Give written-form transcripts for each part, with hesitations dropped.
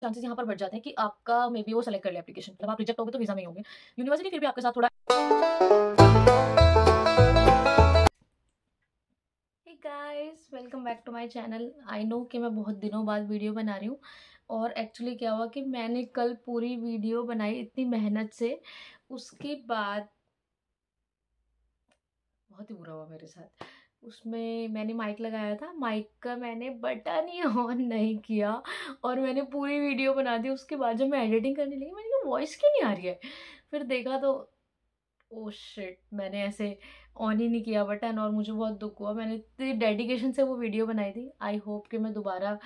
Chances यहाँ पर बढ़ जाते हैं कि आपका मे बी वो सेलेक्ट कर ले एप्लीकेशन, मतलब आप रिजेक्ट होगे तो वीज़ा में ही होंगे। यूनिवर्सिटी फिर भी आपके साथ थोड़ा। Hey guys, welcome back to my channel. I know कि मैं बहुत दिनों बाद वीडियो बना रही हूँ, और एक्चुअली क्या हुआ कि मैंने कल पूरी वीडियो बनाई इतनी मेहनत से, उसके बाद बहुत ही बुरा हुआ मेरे साथ। उसमें मैंने माइक लगाया था, माइक का मैंने बटन ही ऑन नहीं किया और मैंने पूरी वीडियो बना दी। उसके बाद जब मैं एडिटिंग करने लगी, मैंने कहा वॉइस क्यों नहीं आ रही है। फिर देखा तो ओ शिट, मैंने ऐसे ऑन ही नहीं किया बटन, और मुझे बहुत दुख हुआ। मैंने इतनी डेडिकेशन से वो वीडियो बनाई थी। आई होप कि मैं दोबारा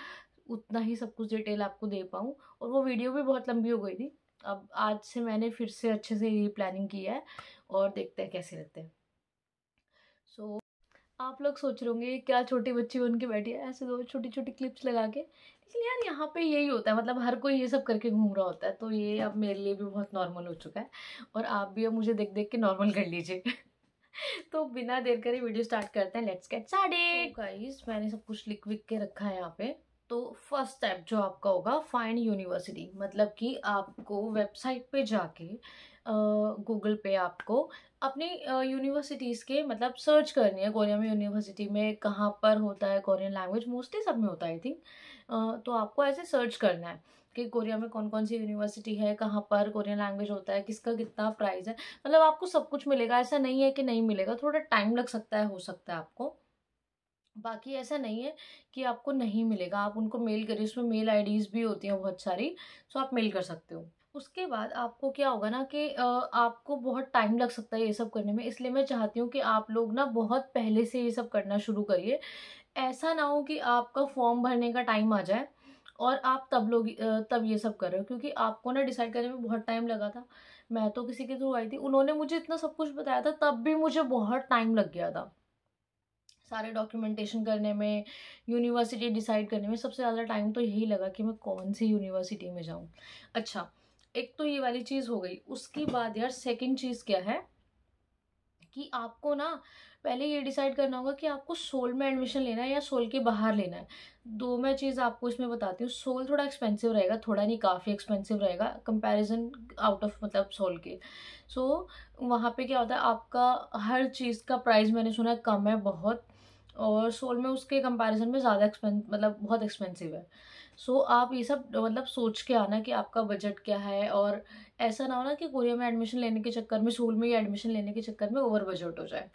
उतना ही सब कुछ डिटेल आपको दे पाऊँ। और वो वीडियो भी बहुत लंबी हो गई थी। अब आज से मैंने फिर से अच्छे से री प्लानिंग की है, और देखते हैं कैसे रहते हैं। सो आप लोग सोच रहे होंगे क्या छोटी बच्ची बन के बैठी है ऐसे दो छोटी छोटी क्लिप्स लगा के, लेकिन यार यहाँ पे यही होता है, मतलब हर कोई ये सब करके घूम रहा होता है, तो ये अब मेरे लिए भी बहुत नॉर्मल हो चुका है, और आप भी अब मुझे देख देख के नॉर्मल कर लीजिए। तो बिना देर करे वीडियो स्टार्ट करते हैं। Let's get started. तो गाइस, मैंने सब कुछ लिख विख के रखा है यहाँ पे। तो फर्स्ट स्टेप जो आपका होगा, फाइंड यूनिवर्सिटी, मतलब कि आपको वेबसाइट पे जाके गूगल पे आपको अपनी यूनिवर्सिटीज़ के मतलब सर्च करनी है। कोरिया में यूनिवर्सिटी में कहाँ पर होता है कोरियन लैंग्वेज, मोस्टली सब में होता है आई थिंक। तो आपको ऐसे सर्च करना है कि कोरिया में कौन कौन सी यूनिवर्सिटी है, कहाँ पर कोरियन लैंग्वेज होता है, किसका कितना प्राइस है। मतलब आपको सब कुछ मिलेगा, ऐसा नहीं है कि नहीं मिलेगा, थोड़ा टाइम लग सकता है, हो सकता है आपको। बाकी ऐसा नहीं है कि आपको नहीं मिलेगा। आप उनको मेल करिए, उसमें मेल आईडीज भी होती हैं बहुत सारी, सो आप मेल कर सकते हो। उसके बाद आपको क्या होगा ना कि आपको बहुत टाइम लग सकता है ये सब करने में, इसलिए मैं चाहती हूँ कि आप लोग ना बहुत पहले से ये सब करना शुरू करिए। ऐसा ना हो कि आपका फॉर्म भरने का टाइम आ जाए और आप तब ये सब कर रहे हो, क्योंकि आपको ना डिसाइड करने में बहुत टाइम लगा था। मैं तो किसी के थ्रू आई थी, उन्होंने मुझे इतना सब कुछ बताया था, तब भी मुझे बहुत टाइम लग गया था सारे डॉक्यूमेंटेशन करने में, यूनिवर्सिटी डिसाइड करने में। सबसे ज़्यादा टाइम तो यही लगा कि मैं कौन सी यूनिवर्सिटी में जाऊँ। अच्छा, एक तो ये वाली चीज़ हो गई। उसके बाद यार सेकंड चीज़ क्या है कि आपको ना पहले ये डिसाइड करना होगा कि आपको सोल में एडमिशन लेना है या सोल के बाहर लेना है। दो मैं चीज़ आपको इसमें बताती हूँ। सोल थोड़ा एक्सपेंसिव रहेगा, थोड़ा नहीं काफ़ी एक्सपेंसिव रहेगा कंपैरिजन आउट ऑफ मतलब सोल के। सो वहाँ पे क्या होता है, आपका हर चीज़ का प्राइस मैंने सुना है कम है बहुत, और सोल में उसके कंपैरिजन में ज़्यादा मतलब बहुत एक्सपेंसिव है। सो आप ये सब मतलब सोच के आना कि आपका बजट क्या है, और ऐसा ना हो ना कि कोरिया में एडमिशन लेने के चक्कर में, सोल में ही एडमिशन लेने के चक्कर में ओवर बजट हो जाए।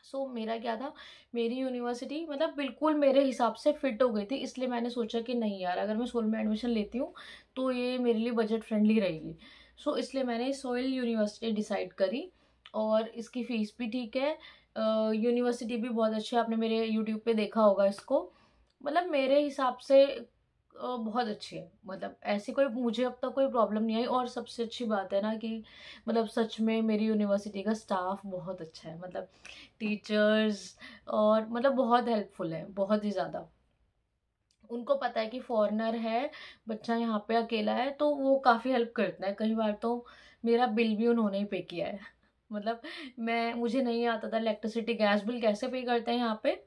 सो मेरा क्या था, मेरी यूनिवर्सिटी मतलब बिल्कुल मेरे हिसाब से फिट हो गई थी, इसलिए मैंने सोचा कि नहीं यार, अगर मैं सोल में एडमिशन लेती हूँ तो ये मेरे लिए बजट फ्रेंडली रहेगी। सो इसलिए मैंने सोइल यूनिवर्सिटी डिसाइड करी, और इसकी फ़ीस भी ठीक है। यूनिवर्सिटी भी बहुत अच्छी है, आपने मेरे यूट्यूब पे देखा होगा इसको। मतलब मेरे हिसाब से बहुत अच्छी है, मतलब ऐसी कोई मुझे अब तक कोई प्रॉब्लम नहीं आई। और सबसे अच्छी बात है ना कि मतलब सच में मेरी यूनिवर्सिटी का स्टाफ बहुत अच्छा है, मतलब टीचर्स, और मतलब बहुत हेल्पफुल है, बहुत ही ज़्यादा। उनको पता है कि फॉरेनर है बच्चा, यहाँ पे अकेला है, तो वो काफ़ी हेल्प करता है। कई बार तो मेरा बिल भी उन्होंने ही पे किया है। मतलब मुझे नहीं आता था इलेक्ट्रिसिटी गैस बिल कैसे पे करते हैं यहाँ पे,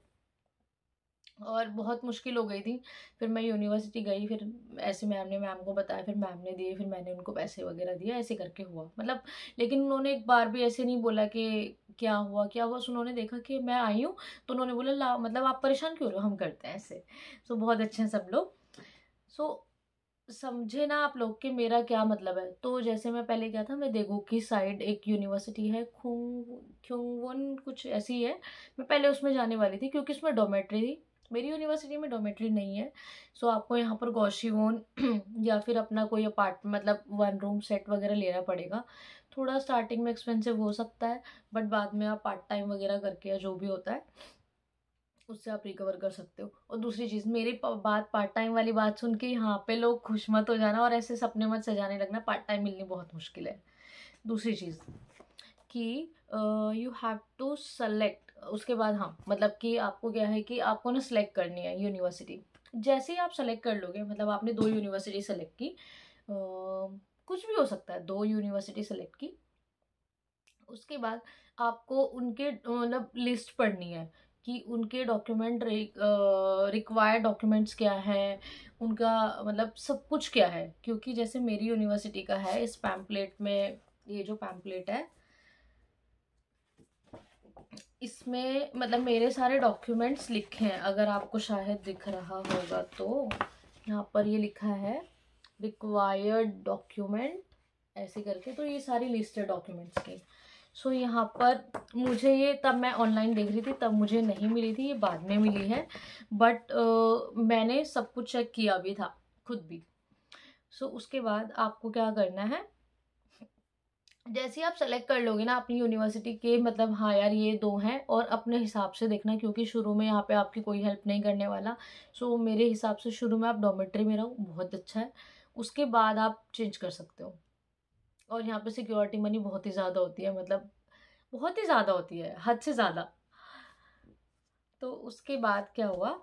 और बहुत मुश्किल हो गई थी। फिर मैं यूनिवर्सिटी गई, फिर ऐसे मैम को बताया, फिर मैम ने दिए, फिर मैंने उनको पैसे वगैरह दिए, ऐसे करके हुआ मतलब। लेकिन उन्होंने एक बार भी ऐसे नहीं बोला कि क्या हुआ क्या हुआ। सो उन्होंने देखा कि मैं आई हूँ, तो उन्होंने बोला ला, मतलब आप परेशान क्यों हो रहे हो, हम करते हैं ऐसे। सो बहुत अच्छे हैं सब लोग। सो समझे ना आप लोग कि मेरा क्या मतलब है। तो जैसे मैं पहले क्या था, मैं देगू की साइड एक यूनिवर्सिटी है, ख्योंगवन कुछ ऐसी है, मैं पहले उसमें जाने वाली थी क्योंकि उसमें डोमेट्री थी। मेरी यूनिवर्सिटी में डोमेट्री नहीं है। सो आपको यहाँ पर गौशिवोन या फिर अपना कोई अपार्ट मतलब वन रूम सेट वगैरह लेना पड़ेगा। थोड़ा स्टार्टिंग में एक्सपेंसिव हो सकता है, बट बाद में आप पार्ट टाइम वगैरह करके या जो भी होता है उससे आप रिकवर कर सकते हो। और दूसरी चीज़, मेरी बात पार्ट टाइम वाली बात सुन के यहाँ पे लोग खुश मत हो जाना, और ऐसे सपने मत सजाने लगना, पार्ट टाइम मिलनी बहुत मुश्किल है। दूसरी चीज़ कि यू हैव टू सेलेक्ट। उसके बाद हाँ, मतलब कि आपको क्या है कि आपको ना सेलेक्ट करनी है यूनिवर्सिटी। जैसे ही आप सेलेक्ट कर लोगे, मतलब आपने दो यूनिवर्सिटी सेलेक्ट की, कुछ भी हो सकता है, दो यूनिवर्सिटी सेलेक्ट की, उसके बाद आपको उनके मतलब लिस्ट पढ़नी है कि उनके डॉक्यूमेंट रिक्वायर्ड डॉक्यूमेंट्स क्या है, उनका मतलब सब कुछ क्या है। क्योंकि जैसे मेरी यूनिवर्सिटी का है, इस पैम्पलेट में, ये जो पैम्पलेट है इसमें मतलब मेरे सारे डॉक्यूमेंट्स लिखे हैं। अगर आपको शायद दिख रहा होगा तो यहाँ पर ये लिखा है रिक्वायर्ड डॉक्यूमेंट ऐसे करके, तो ये सारी लिस्ट है डॉक्यूमेंट्स की। सो यहाँ पर मुझे ये, तब मैं ऑनलाइन देख रही थी तब मुझे नहीं मिली थी, ये बाद में मिली है, बट मैंने सब कुछ चेक किया भी था खुद भी। सो उसके बाद आपको क्या करना है, जैसे ही आप सेलेक्ट कर लोगे ना अपनी यूनिवर्सिटी के, मतलब हाँ यार ये दो हैं, और अपने हिसाब से देखना, क्योंकि शुरू में यहाँ पे आपकी कोई हेल्प नहीं करने वाला। सो मेरे हिसाब से शुरू में आप डॉर्मेट्री में रहो, बहुत अच्छा है। उसके बाद आप चेंज कर सकते हो। और यहाँ पे सिक्योरिटी मनी बहुत ही ज़्यादा होती है, मतलब बहुत ही ज़्यादा होती है, हद से ज़्यादा। तो उसके बाद क्या हुआ,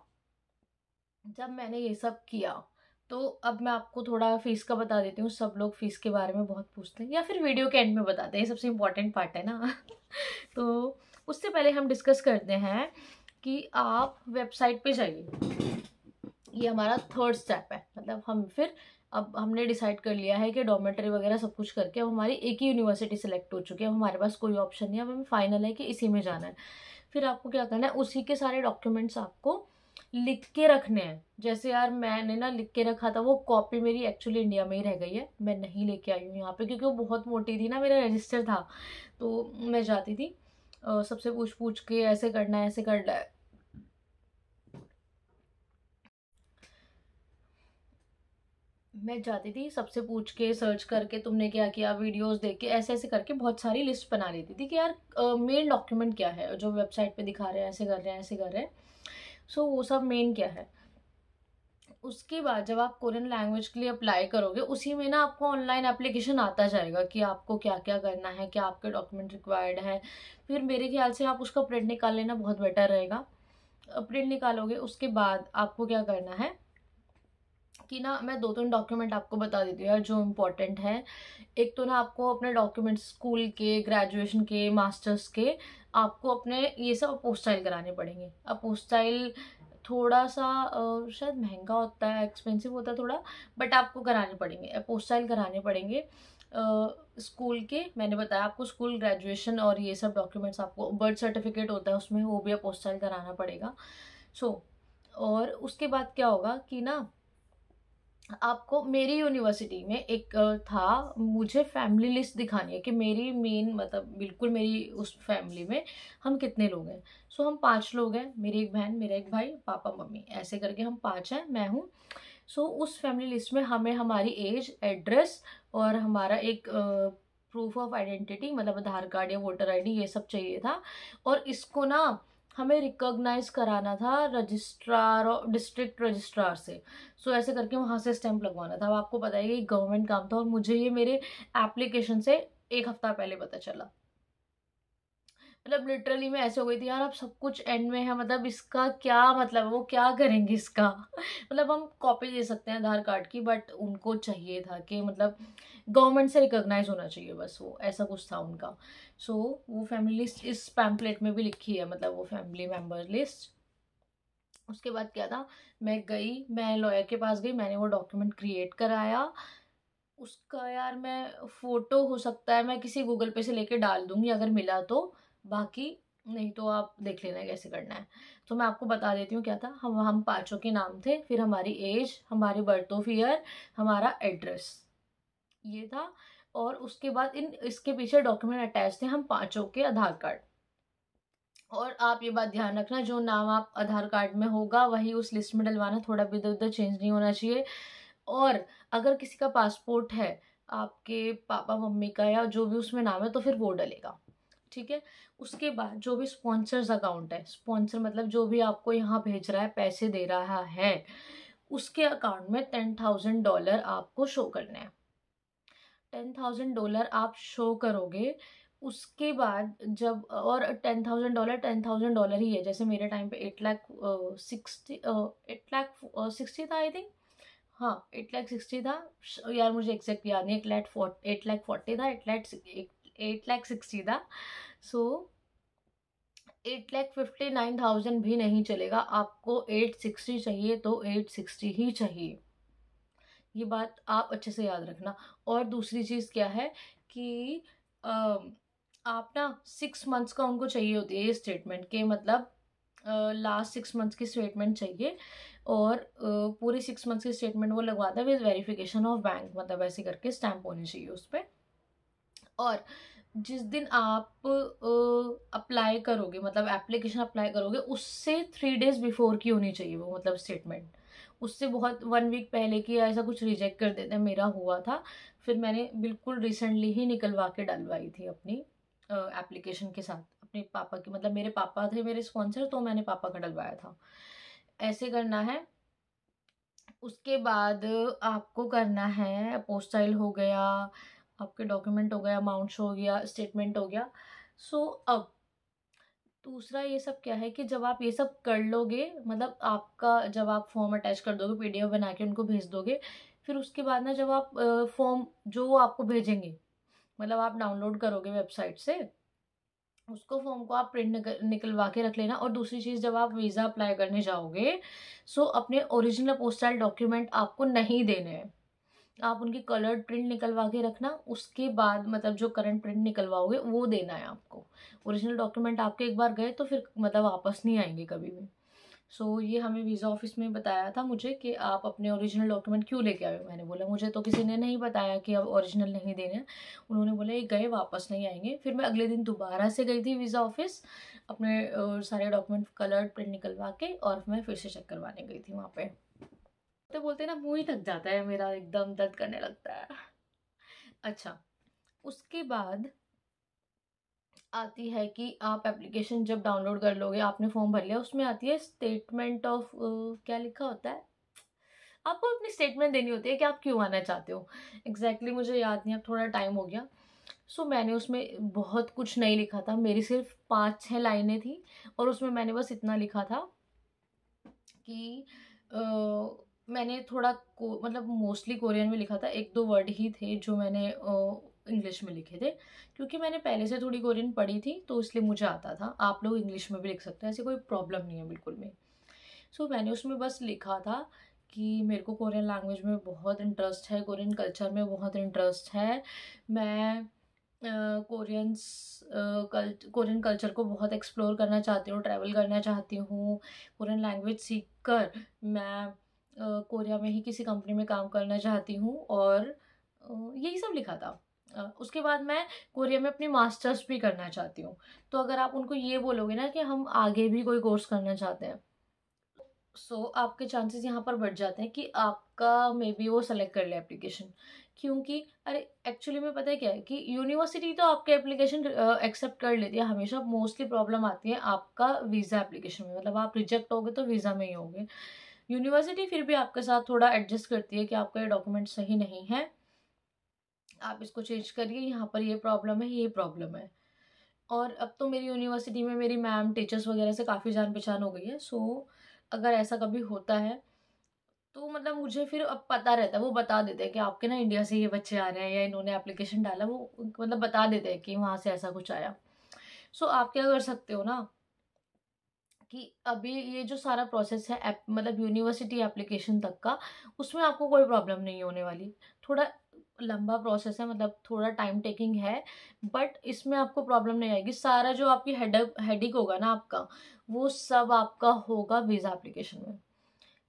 जब मैंने ये सब किया, तो अब मैं आपको थोड़ा फीस का बता देती हूँ। सब लोग फीस के बारे में बहुत पूछते हैं, या फिर वीडियो के एंड में बताते हैं, ये सबसे इम्पोर्टेंट पार्ट है ना। तो उससे पहले हम डिस्कस करते हैं कि आप वेबसाइट पे जाइए। ये हमारा थर्ड स्टेप है, मतलब हम फिर, अब हमने डिसाइड कर लिया है कि डॉर्मेटरी वगैरह सब कुछ करके अब हमारी एक ही यूनिवर्सिटी सेलेक्ट हो चुकी है, अब हमारे पास कोई ऑप्शन नहीं है, अब हमें फाइनल है कि इसी में जाना है। फिर आपको क्या करना है, उसी के सारे डॉक्यूमेंट्स आपको लिख के रखने हैं। जैसे यार मैंने ना लिख के रखा था, वो कॉपी मेरी एक्चुअली इंडिया में ही रह गई है, मैं नहीं लेके आई हूँ यहाँ पे, क्योंकि वो बहुत मोटी थी ना, मेरा रजिस्टर था, तो मैं जाती थी सबसे पूछ पूछ के ऐसे करना है ऐसे करना है। मैं जाती थी सबसे पूछ के, सर्च करके तुमने क्या किया, वीडियोस देख के, ऐसे ऐसे करके बहुत सारी लिस्ट बना लेती थी कि यार मेन डॉक्यूमेंट क्या है जो वेबसाइट पे दिखा रहे हैं, ऐसे कर रहे हैं ऐसे कर रहे हैं। सो वो सब मेन क्या है। उसके बाद जब आप कोरियन लैंग्वेज के लिए अप्लाई करोगे, उसी में ना आपको ऑनलाइन एप्लीकेशन आता जाएगा कि आपको क्या क्या करना है, क्या आपके डॉक्यूमेंट रिक्वायर्ड है। फिर मेरे ख्याल से आप उसका प्रिंट निकाल लेना, बहुत बेटर रहेगा। प्रिंट निकालोगे, उसके बाद आपको क्या करना है कि ना, मैं दो तीन डॉक्यूमेंट आपको बता देती हूँ यार जो इम्पोर्टेंट है। एक तो ना आपको अपने डॉक्यूमेंट्स स्कूल के, ग्रेजुएशन के, मास्टर्स के, आपको अपने ये सब अपोस्टाइल कराने पड़ेंगे। अपोस्टाइल थोड़ा सा शायद महंगा होता है, एक्सपेंसिव होता है थोड़ा, बट आपको कराने पड़ेंगे, अपोस्टाइल कराने पड़ेंगे। स्कूल के मैंने बताया आपको, स्कूल, ग्रेजुएशन और ये सब डॉक्यूमेंट्स, आपको बर्थ सर्टिफिकेट होता है उसमें, वो भी अपोस्टाइल कराना पड़ेगा। सो और उसके बाद क्या होगा कि ना, आपको मेरी यूनिवर्सिटी में एक था, मुझे फैमिली लिस्ट दिखानी है कि मेरी मेन, मतलब बिल्कुल मेरी उस फैमिली में हम कितने लोग हैं। सो हम 5 लोग हैं, मेरी एक बहन, मेरा एक भाई, पापा मम्मी, ऐसे करके हम 5 हैं, मैं हूँ। सो उस फैमिली लिस्ट में हमें हमारी एज, एड्रेस और हमारा एक प्रूफ ऑफ आइडेंटिटी, मतलब आधार कार्ड या वोटर आईडी, ये सब चाहिए था। और इसको ना हमें रिकॉग्नाइज कराना था रजिस्ट्रार और डिस्ट्रिक्ट रजिस्ट्रार से। सो ऐसे करके वहाँ से स्टैंप लगवाना था। अब आपको पता है कि गवर्नमेंट काम था, और मुझे ये मेरे एप्लीकेशन से 1 हफ्ता पहले पता चला। मतलब लिटरली मैं ऐसे हो गई थी यार, अब सब कुछ एंड में है, मतलब इसका क्या मतलब है, वो क्या करेंगे इसका। मतलब हम कॉपी दे सकते हैं आधार कार्ड की, बट उनको चाहिए था कि मतलब गवर्नमेंट से रिकॉग्नाइज होना चाहिए, बस वो ऐसा कुछ था उनका। सो वो फैमिली लिस्ट इस पैम्पलेट में भी लिखी है, मतलब वो फैमिली मेम्बर लिस्ट। उसके बाद क्या था, मैं लॉयर के पास गई, मैंने वो डॉक्यूमेंट क्रिएट कराया। उसका यार मैं फोटो, हो सकता है मैं किसी गूगल पे से लेके डाल दूंगी अगर मिला तो, बाकी नहीं तो आप देख लेना कैसे करना है। तो मैं आपको बता देती हूँ क्या था। हम 5 के नाम थे, फिर हमारी एज, हमारी बर्थ ऑफ ईयर, हमारा एड्रेस, ये था। और उसके बाद इसके पीछे डॉक्यूमेंट अटैच थे, हम 5 के आधार कार्ड। और आप ये बात ध्यान रखना, जो नाम आप आधार कार्ड में होगा वही उस लिस्ट में डलवाना, थोड़ा भी इधर उधर चेंज नहीं होना चाहिए। और अगर किसी का पासपोर्ट है, आपके पापा मम्मी का या जो भी उसमें नाम है, तो फिर वो डलेगा, ठीक है। उसके बाद जो भी स्पॉन्सर्स अकाउंट है, स्पॉन्सर मतलब जो भी आपको यहाँ भेज रहा है, पैसे दे रहा है, उसके अकाउंट में $10,000 आपको शो करना है। $10,000 आप शो करोगे। उसके बाद जब, और $10,000 ही है, जैसे मेरे टाइम पे 8,60,000 था आई थिंक। हाँ 8,60,000 था यार, मुझे एग्जैक्ट याद नहीं, 8,40,000 था, 8,60,000 था। सो 8,59,000 भी नहीं चलेगा, आपको 860 चाहिए तो 860 ही चाहिए। ये बात आप अच्छे से याद रखना। और दूसरी चीज़ क्या है कि आप ना 6 मंथ्स का उनको चाहिए होती है ये स्टेटमेंट, के मतलब लास्ट 6 मंथ्स की स्टेटमेंट चाहिए। और पूरे 6 मंथ्स की स्टेटमेंट वो लगवाता है विद वेरिफिकेशन ऑफ बैंक, मतलब ऐसे करके स्टैम्प होनी चाहिए उस पर। और जिस दिन आप अप्लाई करोगे, मतलब एप्लीकेशन अप्लाई करोगे, उससे 3 डेज बिफोर की होनी चाहिए वो, मतलब स्टेटमेंट। उससे बहुत 1 वीक पहले की ऐसा कुछ रिजेक्ट कर देते हैं, मेरा हुआ था। फिर मैंने बिल्कुल रिसेंटली ही निकलवा के डलवाई थी अपनी एप्लीकेशन के साथ अपने पापा की, मतलब मेरे पापा थे मेरे स्पॉन्सर, तो मैंने पापा का डलवाया था। ऐसे करना है। उसके बाद आपको करना है, अपोस्टाइल हो गया, आपके डॉक्यूमेंट हो गया, अमाउंट शो हो गया, स्टेटमेंट हो गया। सो अब दूसरा ये सब क्या है कि जब आप ये सब कर लोगे, मतलब आपका जब आप फॉर्म अटैच कर दोगे, पीडीएफ बना के उनको भेज दोगे, फिर उसके बाद ना जब आप फॉर्म जो वो आपको भेजेंगे, मतलब आप डाउनलोड करोगे वेबसाइट से, उसको फॉर्म को आप प्रिंट निकलवा के रख लेना। और दूसरी चीज़, जब आप वीज़ा अप्लाई करने जाओगे, सो अपने ओरिजिनल पोस्टल डॉक्यूमेंट आपको नहीं देने हैं, आप उनकी कलर्ड प्रिंट निकलवा के रखना। उसके बाद मतलब जो करंट प्रिंट निकलवाओगे वो देना है आपको। ओरिजिनल डॉक्यूमेंट आपके एक बार गए तो फिर मतलब वापस नहीं आएंगे कभी भी। सो ये हमें वीज़ा ऑफिस में बताया था मुझे कि आप अपने ओरिजिनल डॉक्यूमेंट क्यों लेके आए हो। मैंने बोला मुझे तो किसी ने नहीं बताया कि अब ओरिजिनल नहीं देने हैं। उन्होंने बोला ये गए वापस नहीं आएंगे। फिर मैं अगले दिन दोबारा से गई थी वीज़ा ऑफिस, अपने सारे डॉक्यूमेंट कलर्ड प्रिंट निकलवा के, और मैं फिर से चेक करवाने गई थी वहाँ पे। तो बोलते ना मुंह ही थक जाता है मेरा, एकदम दर्द करने लगता है। अच्छा, उसके बाद आती है कि आप एप्लीकेशन जब डाउनलोड कर लोगे, आपने फॉर्म भर लिया, उसमें आती है स्टेटमेंट ऑफ, क्या लिखा होता है, आपको अपनी स्टेटमेंट देनी होती है कि आप क्यों आना चाहते हो। एग्जैक्टली मुझे याद नहीं, अब थोड़ा टाइम हो गया। सो मैंने उसमें बहुत कुछ नहीं लिखा था, मेरी सिर्फ 5-6 लाइनें थी, और उसमें मैंने बस इतना लिखा था कि मैंने थोड़ा मतलब मोस्टली कोरियन में लिखा था, 1-2 वर्ड ही थे जो मैंने इंग्लिश में लिखे थे, क्योंकि मैंने पहले से थोड़ी कोरियन पढ़ी थी तो इसलिए मुझे आता था। आप लोग इंग्लिश में भी लिख सकते हैं, ऐसी कोई प्रॉब्लम नहीं है बिल्कुल भी। सो मैंने उसमें बस लिखा था कि मेरे को कोरियन लैंग्वेज में बहुत इंटरेस्ट है, कोरियन कल्चर में बहुत इंटरेस्ट है, मैं कोरियन कल्चर को बहुत एक्सप्लोर करना चाहती हूँ, ट्रैवल करना चाहती हूँ, कोरियन लैंग्वेज सीख कर मैं कोरिया में ही किसी कंपनी में काम करना चाहती हूँ, और यही सब लिखा था। उसके बाद मैं कोरिया में अपनी मास्टर्स भी करना चाहती हूँ। तो अगर आप उनको ये बोलोगे ना कि हम आगे भी कोई कोर्स करना चाहते हैं, सो आपके चांसेस यहाँ पर बढ़ जाते हैं कि आपका मे बी वो सेलेक्ट कर ले एप्लीकेशन। क्योंकि अरे एक्चुअली में पता है क्या है कि यूनिवर्सिटी तो आपके एप्लीकेशन एक्सेप्ट कर लेती है हमेशा। मोस्टली प्रॉब्लम आती है आपका वीज़ा एप्लीकेशन में, मतलब आप रिजेक्ट होगे तो वीज़ा में ही होगे। यूनिवर्सिटी फिर भी आपके साथ थोड़ा एडजस्ट करती है कि आपका ये डॉक्यूमेंट सही नहीं है, आप इसको चेंज करिए, यहाँ पर ये प्रॉब्लम है, ये प्रॉब्लम है। और अब तो मेरी यूनिवर्सिटी में मेरी मैम टीचर्स वगैरह से काफ़ी जान पहचान हो गई है। सो अगर ऐसा कभी होता है तो मतलब मुझे फिर अब पता रहता है, वो बता देते हैं कि आपके ना इंडिया से ये बच्चे आ रहे हैं या इन्होंने एप्लीकेशन डाला, वो मतलब बता देते हैं कि वहाँ से ऐसा कुछ आया। सो आप क्या कर सकते हो ना कि अभी ये जो सारा प्रोसेस है मतलब यूनिवर्सिटी एप्लीकेशन तक का, उसमें आपको कोई प्रॉब्लम नहीं होने वाली। थोड़ा लंबा प्रोसेस है, मतलब थोड़ा टाइम टेकिंग है, बट इसमें आपको प्रॉब्लम नहीं आएगी। सारा जो आपकी हेडिक होगा ना आपका, वो सब आपका होगा वीज़ा एप्लीकेशन में।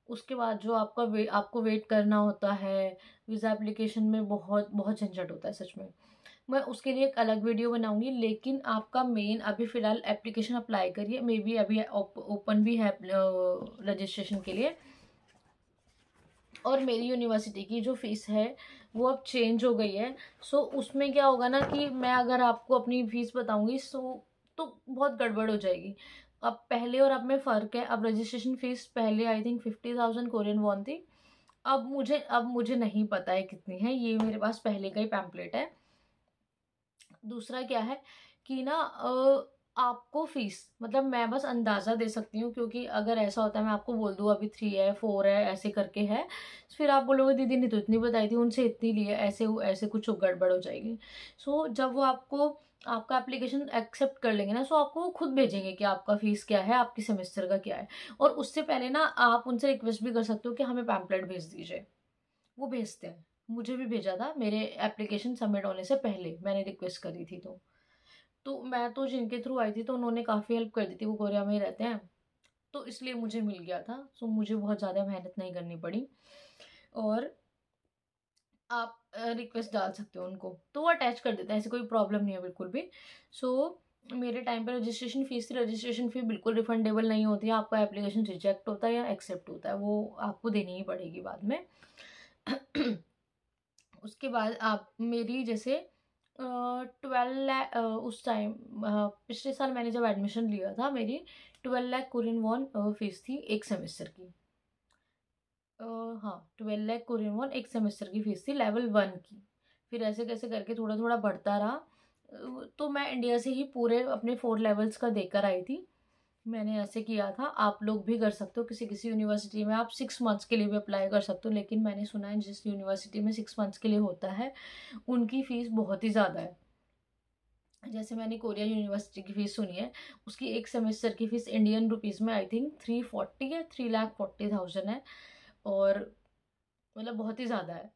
उसके बाद जो आपको वेट करना होता है वीज़ा एप्लीकेशन में, बहुत बहुत झंझट होता है सच में। मैं उसके लिए एक अलग वीडियो बनाऊंगी, लेकिन आपका मेन अभी फ़िलहाल एप्लीकेशन अप्लाई करिए। मे बी अभी ओपन भी है रजिस्ट्रेशन के लिए। और मेरी यूनिवर्सिटी की जो फ़ीस है वो अब चेंज हो गई है। सो उसमें क्या होगा ना कि मैं अगर आपको अपनी फ़ीस बताऊंगी तो बहुत गड़बड़ हो जाएगी। अब पहले और अब में फ़र्क है। अब रजिस्ट्रेशन फ़ीस पहले आई थिंक 50,000 कोरियन वॉन थी। अब मुझे नहीं पता है कितनी है, ये मेरे पास पहले का ही पैम्पलेट है। दूसरा क्या है कि ना आपको फीस मतलब मैं बस अंदाज़ा दे सकती हूँ, क्योंकि अगर ऐसा होता है मैं आपको बोल दूँ अभी 3 है 4 है ऐसे करके है, फिर आप बोलोगे दीदी ने तो इतनी बताई थी, उनसे इतनी ली है, ऐसे ऐसे कुछ गड़बड़ हो जाएगी। सो जब वो आपको आपका एप्लीकेशन एक्सेप्ट कर लेंगे ना, सो आपको वो खुद भेजेंगे कि आपका फीस क्या है, आपकी सेमेस्टर का क्या है। और उससे पहले ना आप उनसे रिक्वेस्ट भी कर सकते हो कि हमें पैम्पलेट भेज दीजिए, वो भेजते हैं। मुझे भी भेजा था मेरे एप्लीकेशन सबमिट होने से पहले, मैंने रिक्वेस्ट करी थी। तो मैं तो जिनके थ्रू आई थी तो उन्होंने काफ़ी हेल्प कर दी थी, वो कोरिया में ही रहते हैं, तो इसलिए मुझे मिल गया था। सो मुझे बहुत ज़्यादा मेहनत नहीं करनी पड़ी। और आप रिक्वेस्ट डाल सकते हो उनको, तो वो अटैच कर देते हैं, ऐसी कोई प्रॉब्लम नहीं है बिल्कुल भी। सो मेरे टाइम पर रजिस्ट्रेशन फ़ीस थी, रजिस्ट्रेशन फ़ी बिल्कुल रिफंडेबल नहीं होती है, आपका एप्लीकेशन रिजेक्ट होता है या एक्सेप्ट होता है, वो आपको देनी ही पड़ेगी बाद में। उसके बाद आप मेरी जैसे 12 लाख उस टाइम पिछले साल मैंने जब एडमिशन लिया था, मेरी 12 लाख कोरियन वॉन फीस थी एक सेमेस्टर की। हाँ, 12 लाख कोरियन वॉन एक सेमेस्टर की फीस थी लेवल 1 की। फिर ऐसे कैसे करके थोड़ा थोड़ा बढ़ता रहा। तो मैं इंडिया से ही पूरे अपने 4 लेवल्स का देकर आई थी। मैंने ऐसे किया था, आप लोग भी कर सकते हो। किसी किसी यूनिवर्सिटी में आप 6 मंथ्स के लिए भी अप्लाई कर सकते हो, लेकिन मैंने सुना है जिस यूनिवर्सिटी में 6 मंथ्स के लिए होता है उनकी फ़ीस बहुत ही ज़्यादा है। जैसे मैंने कोरिया यूनिवर्सिटी की फ़ीस सुनी है, उसकी एक सेमेस्टर की फ़ीस इंडियन रुपीज़ में आई थिंक 340 है, 3,40,000 है। और मतलब बहुत ही ज़्यादा है।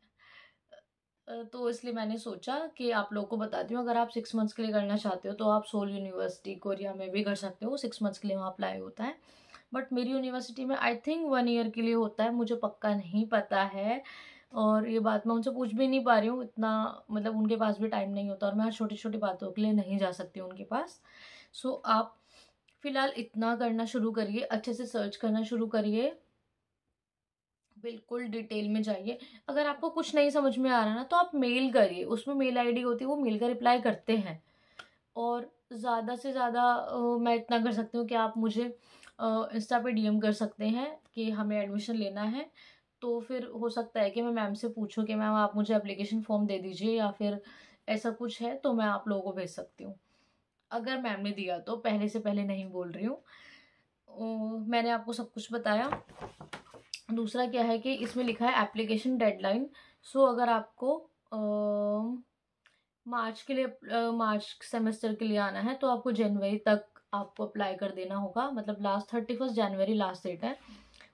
तो इसलिए मैंने सोचा कि आप लोगों को बताती हूँ, अगर आप 6 मंथ्स के लिए करना चाहते हो तो आप सोल यूनिवर्सिटी कोरिया में भी कर सकते हो, 6 मंथ्स के लिए वहाँ अप्लाई होता है। बट मेरी यूनिवर्सिटी में आई थिंक 1 ईयर के लिए होता है, मुझे पक्का नहीं पता है। और ये बात मैं उनसे पूछ भी नहीं पा रही हूँ इतना, मतलब उनके पास भी टाइम नहीं होता और मैं हर छोटी छोटी बातों के लिए नहीं जा सकती हूँ उनके पास। सो आप फिलहाल इतना करना शुरू करिए, अच्छे से सर्च करना शुरू करिए, बिल्कुल डिटेल में जाइए। अगर आपको कुछ नहीं समझ में आ रहा ना, तो आप मेल करिए, उसमें मेल आईडी होती है, वो मेल का रिप्लाई करते हैं। और ज़्यादा से ज़्यादा मैं इतना कर सकती हूँ कि आप मुझे इंस्टा पे डीएम कर सकते हैं कि हमें एडमिशन लेना है। तो फिर हो सकता है कि मैं मैम से पूछूं कि मैम आप मुझे एप्लीकेशन फॉर्म दे दीजिए, या फिर ऐसा कुछ है तो मैं आप लोगों को भेज सकती हूँ। अगर मैम ने दिया तो, पहले से पहले नहीं बोल रही हूँ। मैंने आपको सब कुछ बताया। दूसरा क्या है कि इसमें लिखा है एप्लीकेशन डेडलाइन। सो अगर आपको मार्च के लिए मार्च सेमेस्टर के लिए आना है तो आपको जनवरी तक आपको अप्लाई कर देना होगा, मतलब लास्ट 31 जनवरी लास्ट डेट है।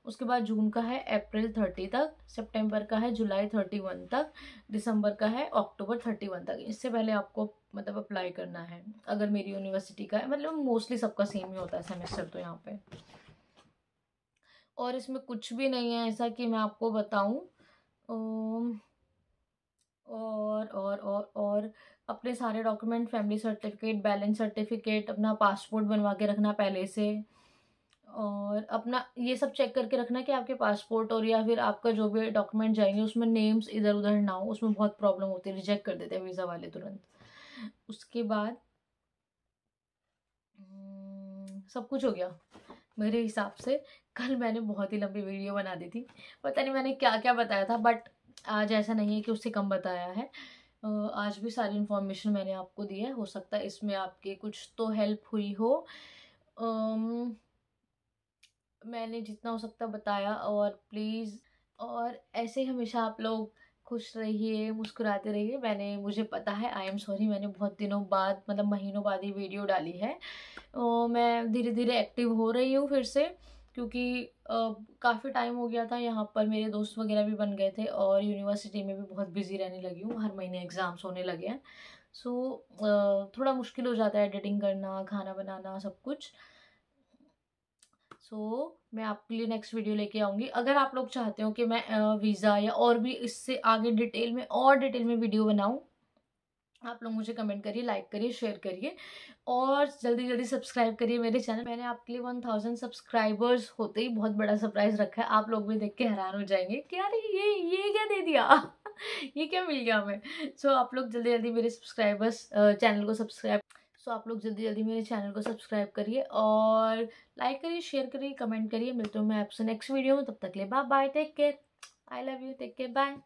उसके बाद जून का है अप्रैल 30 तक, सितंबर का है जुलाई 31 तक, दिसंबर का है अक्टूबर 31 तक। इससे पहले आपको मतलब अप्लाई करना है। अगर मेरी यूनिवर्सिटी का है, मतलब मोस्टली सबका सेम ही होता है सेमेस्टर तो यहाँ पे। और इसमें कुछ भी नहीं है ऐसा कि मैं आपको बताऊं। और अपने सारे document, family certificate, balance certificate, अपना पासपोर्ट बनवा के रखना पहले से। और अपना ये सब चेक करके रखना कि आपके पासपोर्ट और या फिर आपका जो भी डॉक्यूमेंट जाएंगे उसमें नेम्स इधर उधर ना हो, उसमें बहुत प्रॉब्लम होती है, रिजेक्ट कर देते हैं वीज़ा वाले तुरंत। उसके बाद सब कुछ हो गया मेरे हिसाब से। कल मैंने बहुत ही लंबी वीडियो बना दी थी, पता नहीं मैंने क्या क्या बताया था, बट आज ऐसा नहीं है कि उससे कम बताया है। आज भी सारी इन्फॉर्मेशन मैंने आपको दी है, हो सकता है इसमें आपकी कुछ तो हेल्प हुई हो। मैंने जितना हो सकता बताया। और प्लीज़, और ऐसे ही हमेशा आप लोग खुश रहिए, मुस्कुराते रहिए। मुझे पता है, आई एम सॉरी, मैंने बहुत दिनों बाद, मतलब महीनों बाद ही वीडियो डाली है। मैं धीरे धीरे एक्टिव हो रही हूँ फिर से, क्योंकि काफ़ी टाइम हो गया था। यहाँ पर मेरे दोस्त वगैरह भी बन गए थे और यूनिवर्सिटी में भी बहुत बिजी रहने लगी हूँ, हर महीने एग्ज़ाम्स होने लगे हैं। सो थोड़ा मुश्किल हो जाता है एडिटिंग करना, खाना बनाना, सब कुछ। मैं आपके लिए नेक्स्ट वीडियो लेके आऊँगी। अगर आप लोग चाहते हो कि मैं वीज़ा या और भी इससे आगे डिटेल में वीडियो बनाऊँ, आप लोग मुझे कमेंट करिए, लाइक करिए, शेयर करिए और जल्दी जल्दी सब्सक्राइब करिए मेरे चैनल। मैंने आपके लिए 1000 सब्सक्राइबर्स होते ही बहुत बड़ा सरप्राइज रखा है, आप लोग भी देख के हैरान हो जाएंगे कि यार ये क्या दे दिया ये क्या मिल गया हमें। आप लोग जल्दी जल्दी मेरे सब्सक्राइबर्स चैनल को सब्सक्राइब आप लोग जल्दी जल्दी मेरे चैनल को सब्सक्राइब करिए और लाइक करिए, शेयर करिए, कमेंट करिए। मिलती हूँ मैं आपसे नेक्स्ट वीडियो में, तब तक के लिए bye bye, take care, I love you, take care, bye.